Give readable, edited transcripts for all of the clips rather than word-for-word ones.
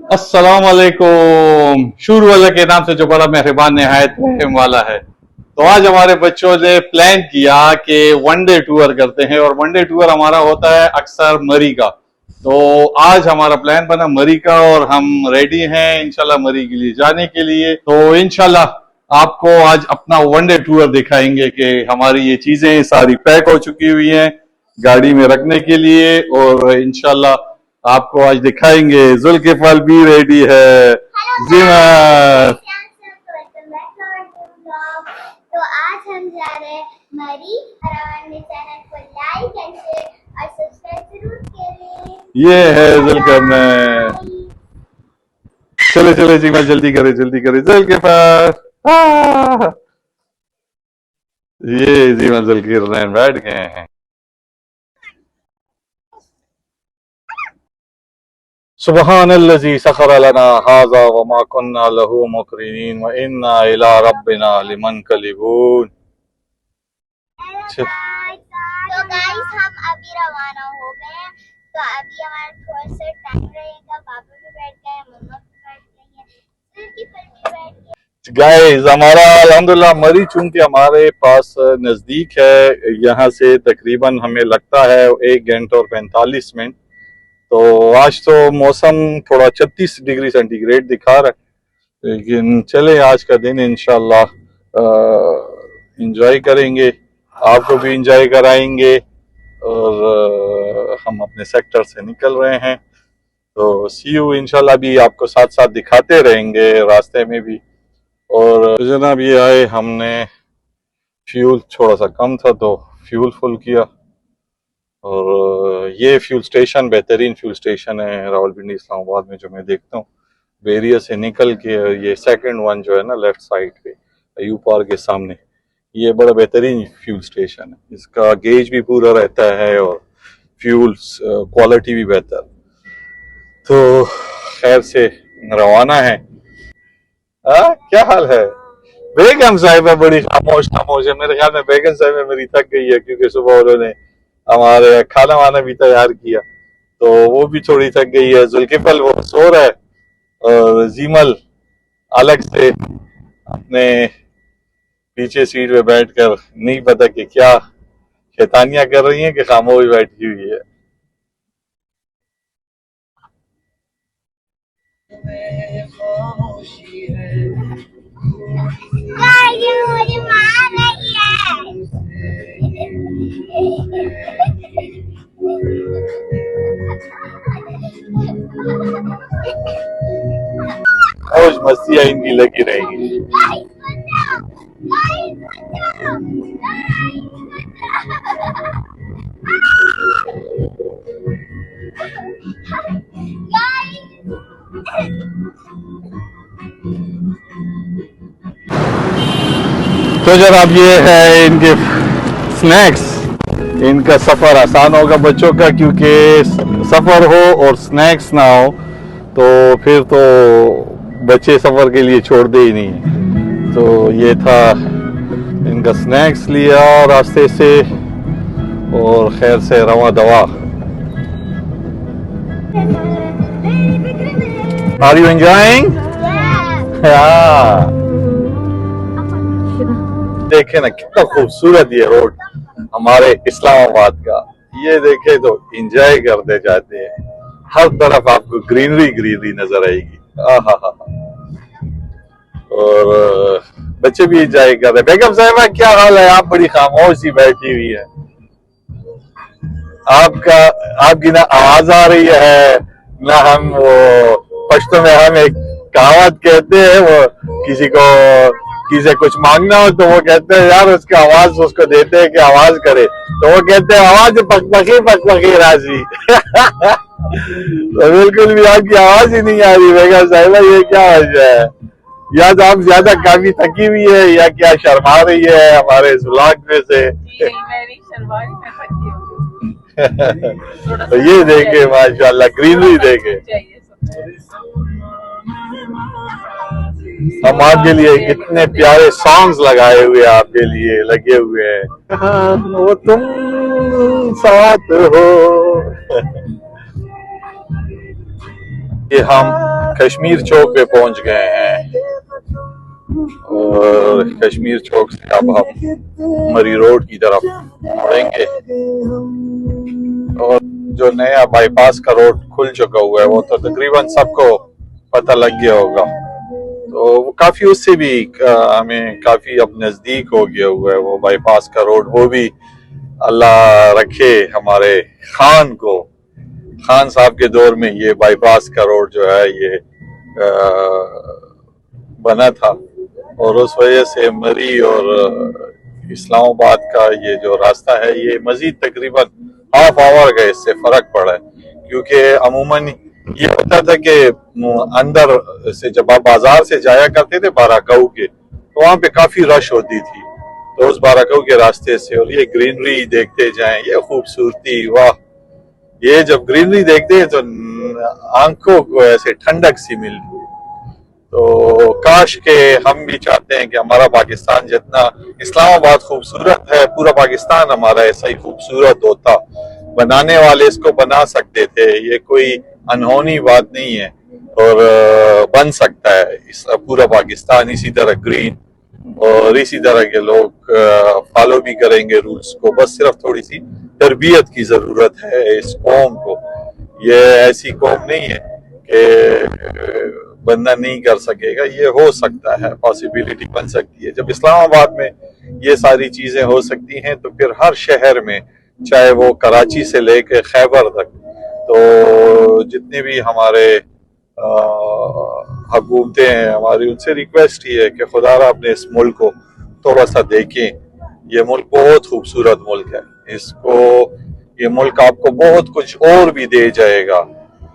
अस्सलाम वालेकुम। शूर वाला के नाम से जो बड़ा मेहरबान निहायत रहम वाला है। तो आज हमारे बच्चों ने प्लान किया कि वनडे टूर करते हैं और वनडे टूर हमारा होता है अक्सर मरी का। तो आज हमारा प्लान बना मरी का और हम रेडी हैं इंशाल्लाह मरी के लिए जाने के लिए। तो इंशाल्लाह आपको आज अपना वनडे टूर दिखाएंगे कि हमारी ये चीजें सारी पैक हो चुकी हुई हैं गाड़ी में रखने के लिए और इंशाल्लाह आपको आज दिखाएंगे। जुल्किफल भी रेडी है। जी मैम। तो आज हम जा रहे हैं मरी और हमारे चैनल को लाइक एंड शेयर और सब्सक्राइब जरूर करें। ये है जुल्किफल। चले चले जी मैं जल्दी करे जुल्किफल। ये जी मैं जुल्किफल बैठ गए हैं। सुबहानल्लज़ी सखर लना हाज़ा व मा कुन्ना लहू मुक़रिनीन व इन्ना इला रब्बिना लमुनक़लिबून। तो गाइस हम अभी रवाना हो गए हैं। तो अभी हमारा थोड़ा सा टाइम रहेगा। पापा भी बैठ गए, मम्मा भी बैठ गई है, जुल्किफल भी बैठ गई। गाइस हमारा अल्हम्दुलिल्लाह मरी चूंकि हमारे पास नजदीक है, यहाँ से तकरीबन हमें लगता है 1 घंटा और 45 मिनट। तो आज तो मौसम थोड़ा 36 डिग्री सेंटीग्रेड दिखा रहा है, लेकिन चले आज का दिन इंशाल्लाह इंजॉय करेंगे, आपको भी इंजॉय कराएंगे और हम अपने सेक्टर से निकल रहे हैं। तो सी यू इंशाल्लाह भी आपको साथ साथ दिखाते रहेंगे रास्ते में भी। और जनाब ये आए, हमने फ्यूल थोड़ा सा कम था तो फ्यूल फुल किया। और ये फ्यूल स्टेशन बेहतरीन फ्यूल स्टेशन है रावलपिंडी इस्लामाबाद में जो मैं देखता हूँ। बेरिया से निकल के ये सेकंड वन जो है ना लेफ्ट साइड पे अयूब पार्क के सामने, ये बड़ा बेहतरीन फ्यूल स्टेशन है। इसका गेज भी पूरा रहता है और फ्यूल क्वालिटी भी बेहतर। तो खैर से रवाना है। क्या हाल है? बेगम साहिबा बड़ी खामोश खामोश है। मेरे ख्याल में बेगम साहिबा मेरी थक गई है, क्योंकि सुबह उन्होंने हमारे खाना वाना भी तैयार किया तो वो भी थोड़ी थक गई है। जुल्किफल वो सो रहा है और जीमल अलग से अपने पीछे सीट पे बैठकर नहीं पता कि क्या शैतानियां कर रही हैं कि खामोश बैठी हुई है। मुझे मार रही है। मौज मस्तियां इनकी लगी रहेंगी। तो जनाब ये है इनके स्नैक्स। इनका सफर आसान होगा बच्चों का, क्योंकि सफर हो और स्नैक्स ना हो तो फिर तो बच्चे सफर के लिए छोड़ दे ही नहीं। तो ये था इनका स्नैक्स लिया रास्ते से और खैर से रवा दवा। Are you enjoying? देखे ना कितना खूबसूरत ये रोड हमारे इस्लामाबाद का। ये देखे तो एंजॉय करते जाते हैं। हर तरफ आपको ग्रीनरी ग्रीनरी नजर आएगी। आहा। और बच्चे भी एंजॉय कर रहे। बेगम साहिबा क्या हाल है? आप बड़ी खामोश ही बैठी हुई है। आपकी ना आवाज आ रही है ना। हम वो पश्तो में हम एक कहावत कहते हैं, वो किसी कुछ मांगना हो तो वो कहते हैं यार उसकी आवाज उसको देते हैं कि आवाज करे, तो वो कहते हैं आवाज पकपकी राजी। तो बिल्कुल भी आपकी आवाज ही नहीं आ रही बेगम साहिबा, ये क्या वजह है? या तो आप ज्यादा काफी थकी हुई है या क्या शर्मा रही है हमारे इस व्लॉग में से? तो ये देखे माशाल्लाह ग्रीनरी देखे। हम आपके लिए इतने प्यारे सॉन्ग्स लगाए हुए आपके लिए लगे हुए हैं। वो तुम साथ हो। ये हम कश्मीर चौक पे पहुंच गए हैं और कश्मीर चौक से अब हम मरी रोड की तरफ मुड़ेंगे। और जो नया बाईपास का रोड खुल चुका हुआ है वो तो तकरीबन सबको पता लग गया होगा, तो वो काफी उससे भी हमें काफी अब नजदीक हो गया हुआ है वो बाईपास का रोड। वो भी अल्लाह रखे हमारे खान साहब के दौर में ये बाईपास का रोड जो है ये बना था, और उस वजह से मरी और इस्लामाबाद का ये जो रास्ता है ये मजीद तकरीबन हाफ आवर का इससे फर्क पड़ा है, क्योंकि अमूमन ये होता था कि अंदर से जब आप बाजार से जाया करते थे बाराकाऊ के, तो वहां पे काफी रश होती थी, तो उस बाराकाऊ के रास्ते से और ये ग्रीनरी देखते जाएं, ये खूबसूरती, वाह! ये जब ग्रीनरी देखते हैं तो आंखों को ऐसे ठंडक सी मिलती है। तो काश के हम भी चाहते हैं कि हमारा पाकिस्तान जितना इस्लामाबाद खूबसूरत है, पूरा पाकिस्तान हमारा ऐसा ही खूबसूरत होता। बनाने वाले इसको बना सकते थे, ये कोई अनहोनी बात नहीं है, और बन सकता है इस पूरा पाकिस्तान इसी तरह ग्रीन, और इसी तरह के लोग फॉलो भी करेंगे रूल्स को। बस सिर्फ थोड़ी सी तरबियत की जरूरत है इस कौम को। ये ऐसी कौम नहीं है कि बंदा नहीं कर सकेगा, ये हो सकता है, पॉसिबिलिटी बन सकती है। जब इस्लामाबाद में ये सारी चीजें हो सकती हैं तो फिर हर शहर में, चाहे वो कराची से लेके खैबर तक, तो जितने भी हमारे हुकूमतें हैं हमारी, उनसे रिक्वेस्ट ही है कि खुदारा अपने इस मुल्क को थोड़ा सा देखें। ये मुल्क बहुत खूबसूरत मुल्क है, इसको ये मुल्क आपको बहुत कुछ और भी दे जाएगा,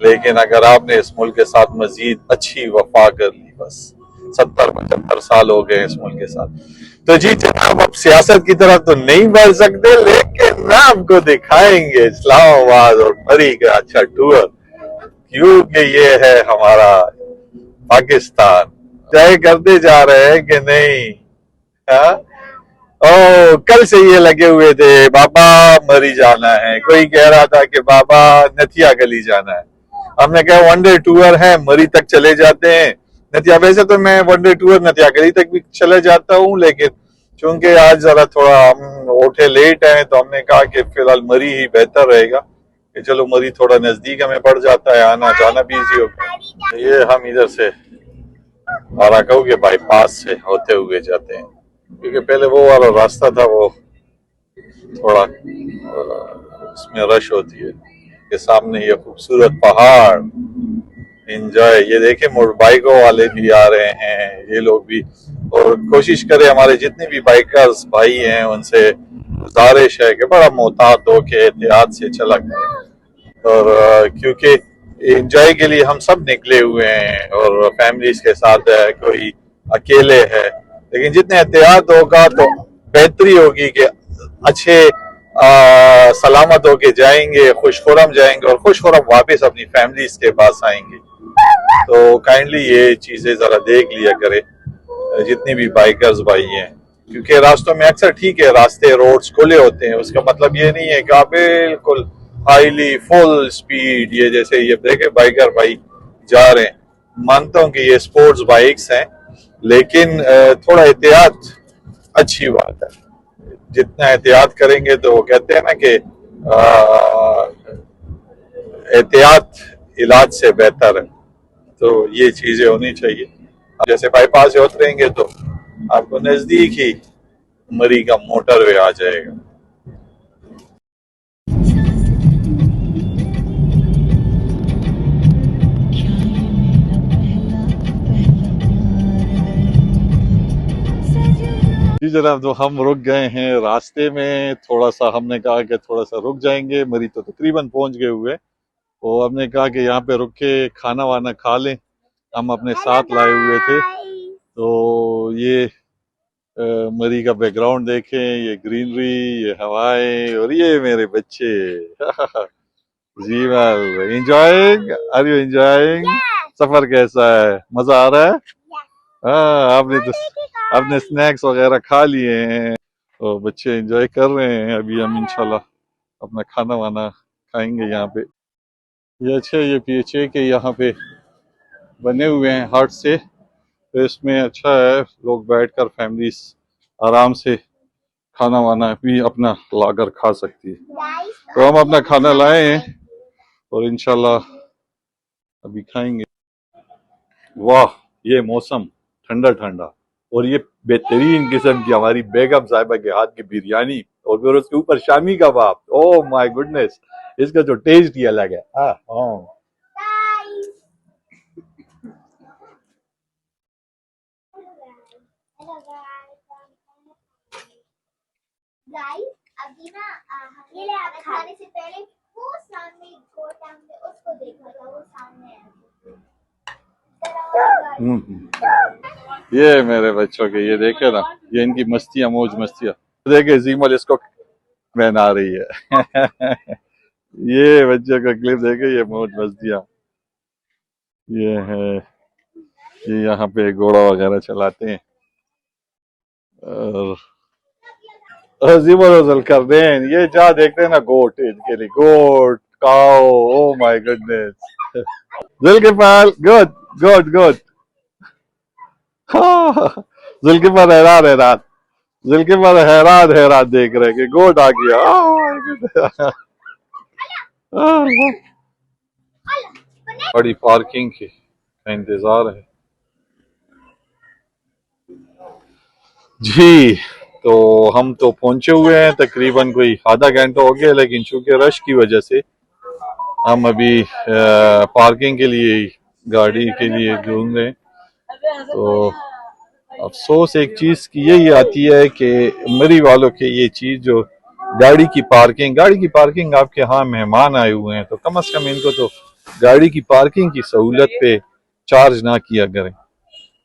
लेकिन अगर आपने इस मुल्क के साथ मजीद अच्छी वफा कर ली, बस 70-75 साल हो गए इस मुल्क के साथ। तो जी जनाब, अब सियासत की तरफ तो नहीं बढ़ सकते, लेकिन आपको दिखाएंगे इस्लामाबाद और मरी का अच्छा टूर, क्योंकि ये है हमारा पाकिस्तान। तय करते जा रहे हैं कि नहीं? हाँ, ओ कल से ये लगे हुए थे बाबा मरी जाना है, कोई कह रहा था कि बाबा नथिया गली जाना है। हमने कहा वनडे टूर है, मरी तक चले जाते हैं। नथिया, वैसे तो मैं वनडे टूर नथिया गली तक भी चले जाता हूँ, लेकिन चूंकि आज जरा थोड़ा हम उठे लेट हैं तो हमने कहा कि फिलहाल मरी ही बेहतर रहेगा, कि चलो मरी थोड़ा नजदीक हमें पड़ जाता है, आना जाना भी इजी होता है। ये हम इधर से बाराकाऊ के बाईपास से होते हुए जाते हैं, क्योंकि पहले वो वाला रास्ता था वो थोड़ा उसमें रश होती है। के सामने ये खूबसूरत पहाड़, एंजॉय। ये देखे मोटर बाइकों वाले भी आ रहे हैं, ये लोग भी, और कोशिश करें हमारे जितने भी बाइकर्स भाई हैं उनसे गुजारिश है कि बड़ा मोहतात हो के एहतियात से चला करें, और क्योंकि एंजॉय के लिए हम सब निकले हुए हैं, और फैमिलीज के साथ है, कोई अकेले है, लेकिन जितने एहतियात होगा तो बेहतरी होगी कि अच्छे सलामत होके जाएंगे, खुशखुरम जाएंगे और खुशखुरम वापस अपनी फैमिलीज के पास आएंगे। तो काइंडली ये चीजें जरा देख लिया करे जितने भी बाइकर्स भाई हैं, क्योंकि रास्तों में अक्सर ठीक है रास्ते रोड्स खुले होते हैं, उसका मतलब ये नहीं है कि आप बिल्कुल हाईली फुल स्पीड, ये जैसे ये देखे बाइकर भाई जा रहे हैं। मानता हूं कि ये स्पोर्ट्स बाइक्स हैं, लेकिन थोड़ा एहतियात अच्छी बात है। जितना एहतियात करेंगे तो वो कहते हैं ना कि एहतियात इलाज से बेहतर है, तो ये चीजें होनी चाहिए। जैसे बाईपास से उतरेंगे तो आपको नजदीक ही मरी का मोटरवे आ जाएगा। जी जनाब, तो हम रुक गए हैं रास्ते में, थोड़ा सा हमने कहा कि थोड़ा सा रुक जाएंगे, मरी तो तकरीबन पहुंच गए हुए, तो हमने कहा कि यहाँ पे रुक के खाना वाना खा लें। हम अपने साथ लाए हुए थे, तो ये मरी का बैकग्राउंड देखें, ये ग्रीनरी, ये हवाएं, और ये मेरे बच्चे। जी well, enjoying, are you enjoying? सफर कैसा है, मजा आ रहा है? हाँ, आपने स्नैक्स वगैरह खा लिए हैं, तो बच्चे एंजॉय कर रहे हैं। अभी हम इंशाल्लाह अपना खाना वाना खाएंगे यहाँ पे। ये अच्छे, ये पीछे के यहाँ पे बने हुए हैं हार्ट से, तो इसमें अच्छा है, लोग बैठकर फैमिलीज आराम से खाना वाना भी अपना लाकर खा सकती है। तो हम अपना खाना लाए हैं और इंशाल्लाह अभी खाएंगे। वाह, ये मौसम ठंडा ठंडा, और ये बेहतरीन किस्म की हमारी बेगम साहिबा के हाथ की बिरयानी, और फिर उसके ऊपर shami kebab. Oh my goodness, इसका तो टेस्ट ही अलग है। हाँ हाँ। गाइस अभी ना ये ले आप खाने से पहले वो सामने गोदाम में उसको देखा था, वो सामने है। ये मेरे बच्चों के, ये देखे ना, ये इनकी मस्तियां, मौज मस्तियां देखे। जीमल इसको पहना रही है। ये बच्चों का क्लिप देखे, ये मौज मस्तियां। ये है, ये यहाँ पे घोड़ा वगैरह चलाते हैं। और जीमल कर दें, ये जहाँ देखते हैं ना, गोट, इनके लिए goat, cow. Oh my goodness, Zulkifl, good good good. Zulkifl हैरान हैरान, जुल्किफल हैरान हैरान देख रहे हैं कि गोट आ गया। बड़ी पार्किंग की का इंतजार है जी। तो हम तो पहुंचे हुए हैं, तकरीबन कोई आधा घंटा हो गया, लेकिन चूंकि रश की वजह से हम अभी पार्किंग के लिए, गाड़ी के लिए ढूंढ रहे हैं। तो अफसोस एक चीज की यही आती है कि मरी वालों के, ये चीज जो गाड़ी की पार्किंग आपके यहाँ मेहमान आए हुए हैं, तो कम से कम इनको तो गाड़ी की पार्किंग की सहूलत पे चार्ज ना किया करें।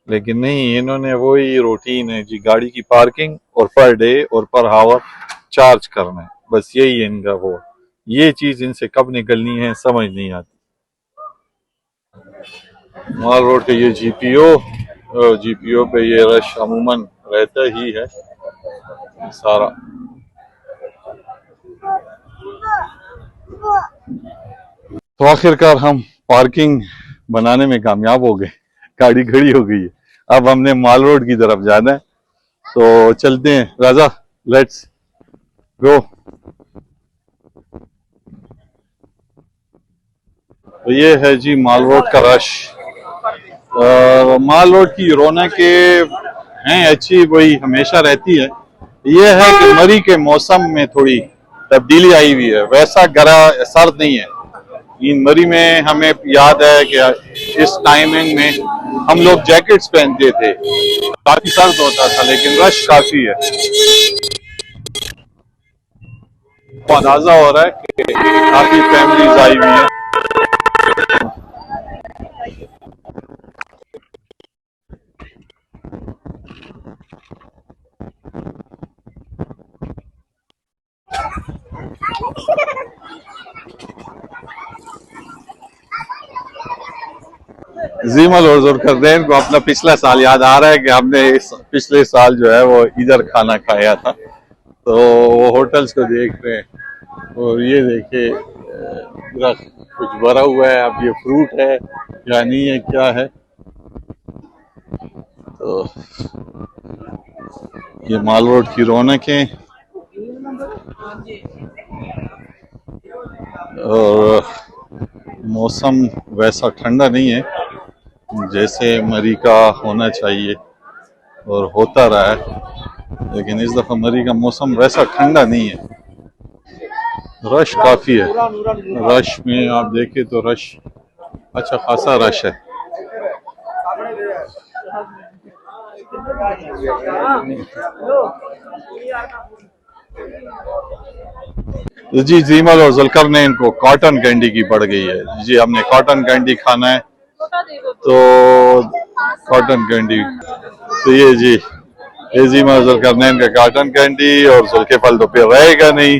लेकिन नहीं, इन्होंने वही रूटीन है जी, गाड़ी की पार्किंग और पर डे और पर हावर चार्ज करना है, बस यही है इनका वो। ये चीज इनसे कब निकलनी है समझ नहीं आती। माल रोड के ये जीपीओ पे ये रश अमूमन रहता ही है सारा। तो आखिरकार हम पार्किंग बनाने में कामयाब हो गए, गाड़ी खड़ी हो गई है। अब हमने माल रोड की तरफ जाना है, तो चलते हैं राजा, लेट्स गो। तो ये है जी माल रोड का रश। माल रोड की रौनकें हैं अच्छी, वही हमेशा रहती है। ये है कि मरी के मौसम में थोड़ी तब्दीली आई हुई है, वैसा गरा सर्द नहीं है। इन मरी में हमें याद है कि इस टाइमिंग में हम लोग जैकेट्स पहनते थे, काफी सर्द होता था, लेकिन रश काफी है। तो अंदाजा हो रहा है कि काफी फैमिलीज आई हुई हैं। जीमल और जुल्करनैन को अपना पिछला साल याद आ रहा है कि हमने इस पिछले साल जो है वो इधर खाना खाया था। तो वो होटल्स को देख रहे हैं, और ये देखे पूरा कुछ भरा हुआ है। अब ये फ्रूट है या नहीं है, क्या है। तो ये माल रोड की रौनक है, और मौसम वैसा ठंडा नहीं है जैसे मरी का होना चाहिए और होता रहा है, लेकिन इस दफा मरी का मौसम वैसा ठंडा नहीं है। रश काफी है, रश में आप देखें तो रश अच्छा खासा रश है। जी, जीमल और जुल्करनैन को कॉटन कैंडी की पड़ गई है जी। हमने कॉटन कैंडी खाना है, तो कॉटन कैंडी, तो ये जी, ये जीमल जुल्करनैन का कॉटन कैंडी, और जुल्किफल तो फिर रहेगा नहीं,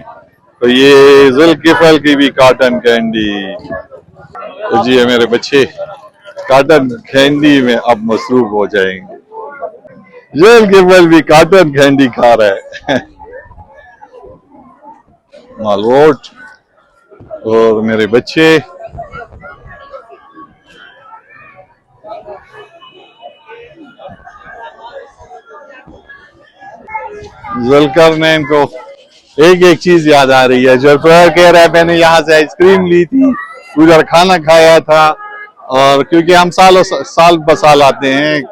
तो ये जुल्किफल की भी कॉटन कैंडी। तो जी, ये मेरे बच्चे कॉटन कैंडी में अब मसरूफ हो जाएंगे। जुल्किफल भी कॉटन कैंडी खा रहा है। माल रोड और मेरे बच्चे। जुल्करनैन को एक एक चीज याद आ रही है। जुल्फिकार कह रहा है मैंने यहाँ से आइसक्रीम ली थी, उधर खाना खाया था, और क्योंकि हम साल ब साल आते हैं,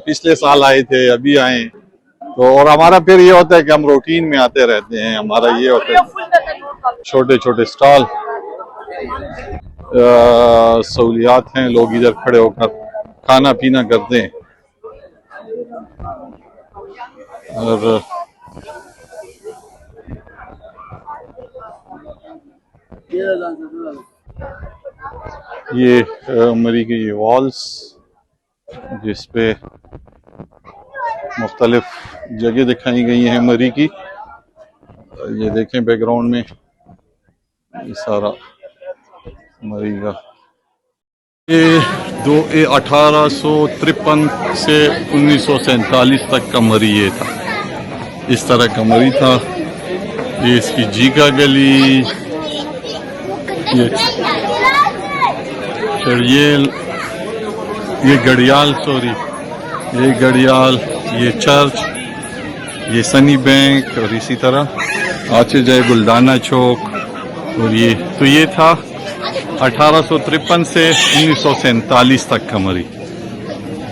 पिछले साल आए थे, अभी आए, तो और हमारा फिर ये होता है कि हम रूटीन में आते रहते हैं। हमारा ये होता है छोटे छोटे स्टॉल, सहूलियात हैं, लोग इधर खड़े होकर खाना पीना करते हैं। और ये मरी की ये वॉल्स जिस पे मुख्तलिफ जगह दिखाई गई हैं मरी की। ये देखें बैकग्राउंड में ये सारा मरी का। ये 1853 से 1947 तक का मरी ये था, इस तरह का मरी था। ये इसकी जीका गली, ये घड़ियाल, सॉरी ये घड़ियाल, ये चर्च, ये सनी बैंक, और इसी तरह आचे जाए गुलदाना चौक। और ये तो ये था 1853 से 1947 तक का मरी।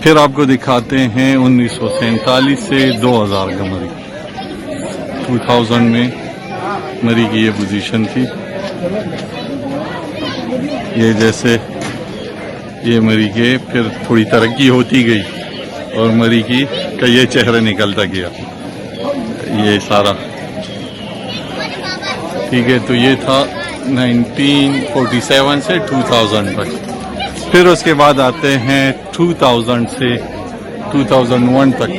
फिर आपको दिखाते हैं 1947 से 2000 का मरी। 2000 में मरी की ये पोजीशन थी। ये जैसे ये मरी के फिर थोड़ी तरक्की होती गई और मरी की का ये चेहरा निकलता गया, ये सारा। ठीक है, तो ये था 1947 से 2000 तक। फिर उसके बाद आते हैं 2000 से 2001 तक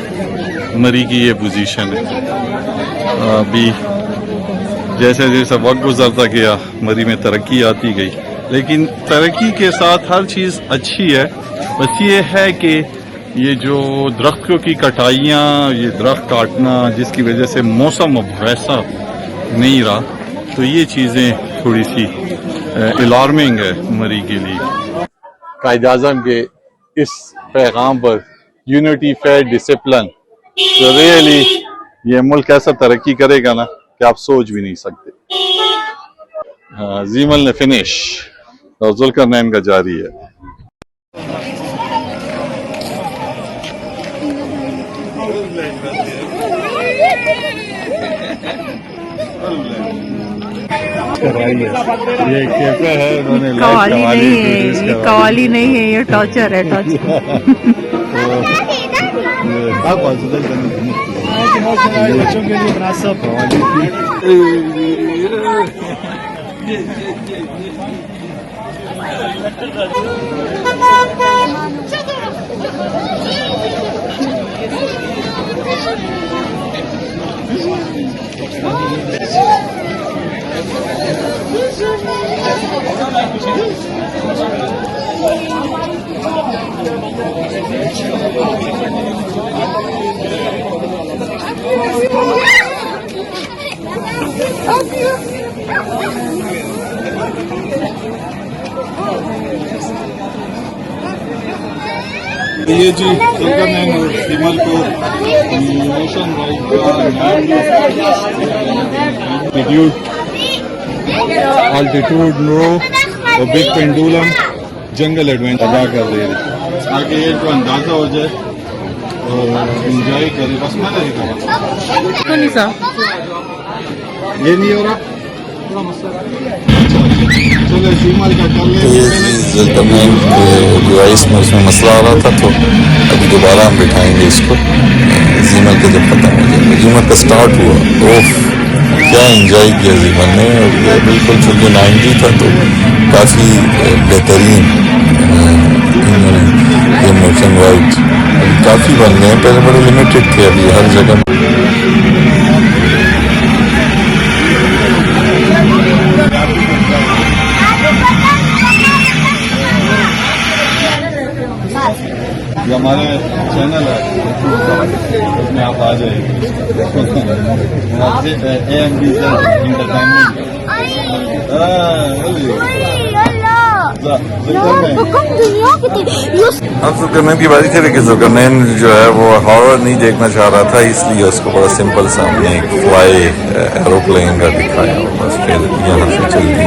मरी की ये पोजीशन है। अभी जैसे जैसे वक्त गुजरता गया मरी में तरक्की आती गई, लेकिन तरक्की के साथ हर चीज़ अच्छी है। बस ये है कि ये जो दरख्तों की कटाइयाँ, ये दरख्त काटना जिसकी वजह से मौसम अब वैसा नहीं रहा, तो ये चीज़ें थोड़ी सी अलार्मिंग है मरी के लिए। कायद आज़म के इस पैगाम पर यूनिटी, फेयर, डिसिप्लिन, तो रियली ये मुल्क ऐसा तरक्की करेगा ना कि आप सोच भी नहीं सकते। जीमल ने फिनिश और जुल्करनैन का जारी है। ये कैफे है, उन्होंने कवाली नहीं है, ये कवाली नहीं है, ये टॉर्चर है, टॉर्चर। बच्चों के लिए मुनासिब ये जी जुल्करनैन और जीमल को मोशन ऑल्टीट्यूड नो और बिग पेंडुलम जंगल एडवेंचर अदा कर रहे हैं, ताकि ये को अंदाजा हो जाए और इंजॉय करें। बस मैं नहीं करा, ये नहीं हो रहा। चलो जीमल का कर ले। जुल्करनैन के डिवाइस में उसमें मसला आ रहा था, तो अभी दोबारा हम बिठाएंगे इसको। जीमल का जब खत्म हो जाएगा, जीमल का स्टार्ट हुआ, ओफ क्या एंजॉय किया जीमल ने। और ये बिल्कुल चूँकि 90 था तो काफ़ी बेहतरीन ये मोशन वाइट काफ़ी बन गए हैं, पहले बड़े लिमिटेड थे, अभी हर जगह। जो हमारे चैनल है उसमें आप आ जाइए। AMD एंटरटेनमेंट अब जुल्करनैन की बारी थी, लेकिन जुल्करनैन जो है वो हॉरर नहीं देखना चाह रहा था, इसलिए उसको बड़ा सिंपल सा हमने एक फ्लाई एरोप्लेन का दिखाया और बस फिर यहाँ से चल दी।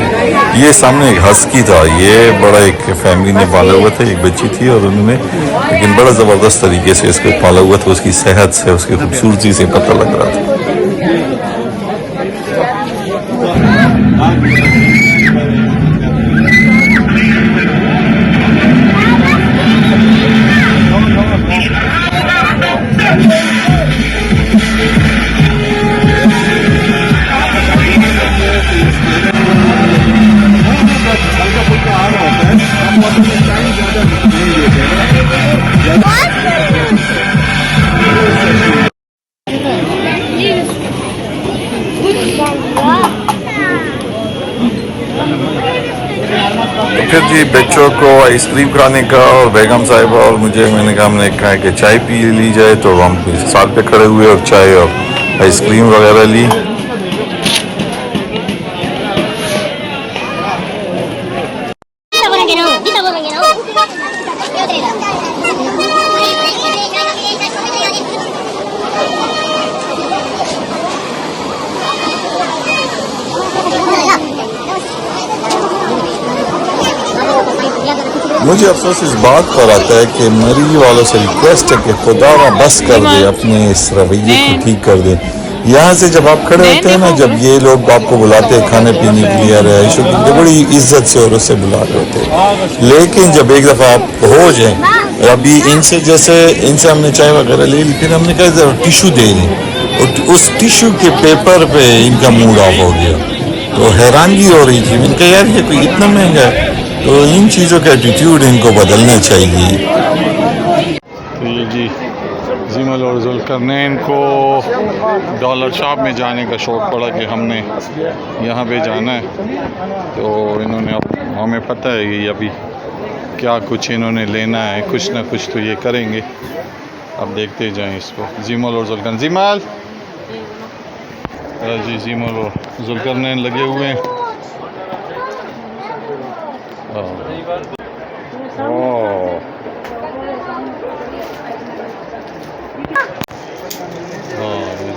ये सामने एक हस्की था, ये बड़ा एक फैमिली ने पाला हुआ था, एक बच्ची थी और उन्होंने लेकिन बड़ा ज़बरदस्त तरीके से इसको पाला हुआ था। उसकी सेहत से, उसकी खूबसूरती से पता लग रहा था। फिर जी बच्चों को आइसक्रीम खाने का और बेगम साहिबा और मुझे, मैंने कहा हमने कहा कि चाय पी ली जाए, तो हम साथ पे खड़े हुए और चाय और आइसक्रीम वगैरह ली। मुझे अफसोस इस बात पर आता है कि मरीज वालों से रिक्वेस्ट है कि खुदा बस कर दे, अपने इस रवैये को ठीक कर दे। यहाँ से जब आप खड़े होते हैं ना, जब ये लोग आपको बुलाते हैं खाने पीने के लिए, रिहायशों के लिए, बड़ी इज्जत से और उससे बुला रहे होते हैं। लेकिन जब एक दफ़ा आप हो जाए, अभी इनसे जैसे इनसे हमने चाय वगैरह ले ली, फिर हमने कहा टिशू दे दी, और उस टिशू के पेपर पे इनका मूड ऑफ हो गया, तो हैरानगी हो रही थी। मैंने कहा यार ये कोई इतना महंगा है, तो इन चीज़ों का एटीट्यूड इनको बदलना चाहिए। तो ये जी ज़ीमल और जुल्करनैन को डॉलर शॉप में जाने का शौक़ पड़ा कि हमने यहाँ पे जाना है, तो इन्होंने, अब हमें पता है कि अभी क्या कुछ इन्होंने लेना है, कुछ ना कुछ तो ये करेंगे। अब देखते जाएं इसको, ज़ीमल और जुल्करनैन। ज़ीमल जी, ज़ीमल और जुल्करनैन लगे हुए हैं।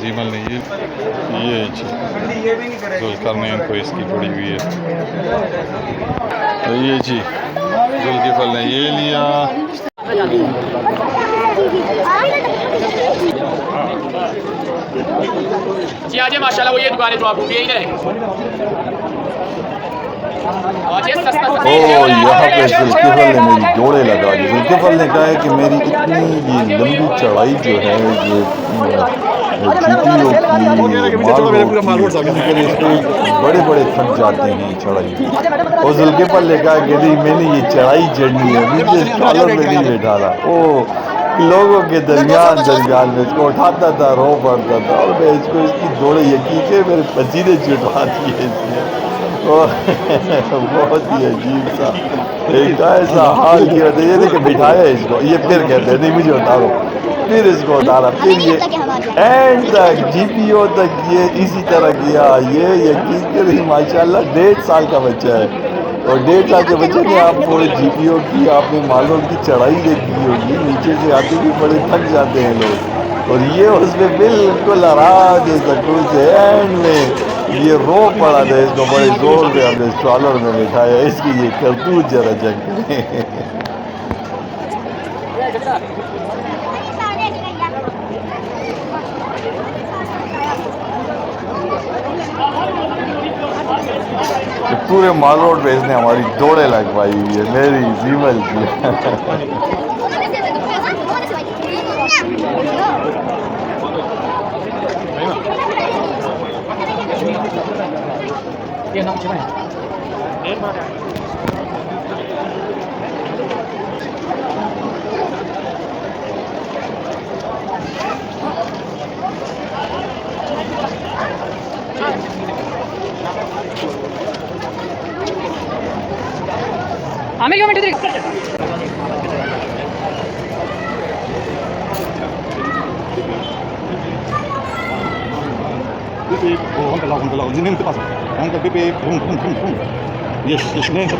ज़ीमल ने ये जुल्करनैन को इसकी पड़ी हुई है। तो ये जी जुल्किफल ने ये लिया। जी आज माशाल्लाह वो ये दुकान है जो आप यही रहे। ओ यहाँ पे जुल्किफल ने मेरी जोड़े लगा दी। जुल्किफल ने कहा है कि मेरी इतनी ये लंबी चढ़ाई जो है, ये बड़े बड़े थक जाते हैं चढ़ाई। और जुल्किफल ने कहा कि नहीं, मैंने ये चढ़ाई चढ़नी है, मुझे कॉलर में नहीं बैठा रहा। ओ लोगों के दरमियान में इसको उठाता था, रो पड़ता था, और मैं इसको इसकी जोड़े यकीन के मेरे पसीने छुटवा दिए इसने। बहुत ही अजीब सा एक ऐसा हाल किया था। ये देखिए बिठाया इसको, ये फिर कहते हैं नहीं मुझे उतारो, फिर इसको उतारा, फिर ये एंड तक GPO तक ये इसी तरह किया। ये यकीन करिए माशाल्लाह 1.5 साल का बच्चा है, और 1.5 साल के बच्चे ने आपको GPO की, आपने मालूम की चढ़ाई देखी होगी, नीचे से आते भी बड़े थक जाते हैं लोग, और ये उसमें बिल्कुल आराम से सकून से एंड में ये रो पड़ा था। इसको बड़े जोर से हमने ट्रॉलर में बिठाया, इसकी ये करतूत जरा चेक करें। पूरे माल रोड पे इसने हमारी दौड़े लगवाई हुई है, मेरी ज़ीमल की। हमें क्यों मिनट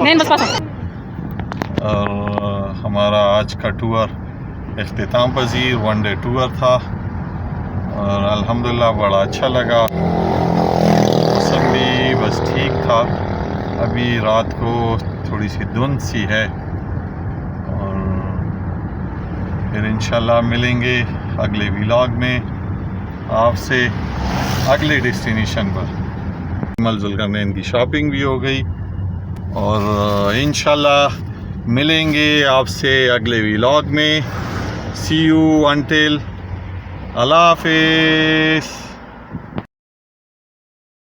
Nein, was war's? और हमारा आज का टूर इख्तिताम पजीर 1 डे टूर था और अल्हम्दुलिल्लाह बड़ा अच्छा लगा। मौसम भी बस ठीक था, अभी रात को थोड़ी सी धुंध सी है और फिर इंशाल्लाह मिलेंगे अगले व्लॉग में आपसे अगले डेस्टिनेशन पर। जुल्करनैन की शॉपिंग भी हो गई और इंशाल्लाह मिलेंगे आपसे अगले व्लॉग में। सी यू अंटिल अल्लाह हाफिज़।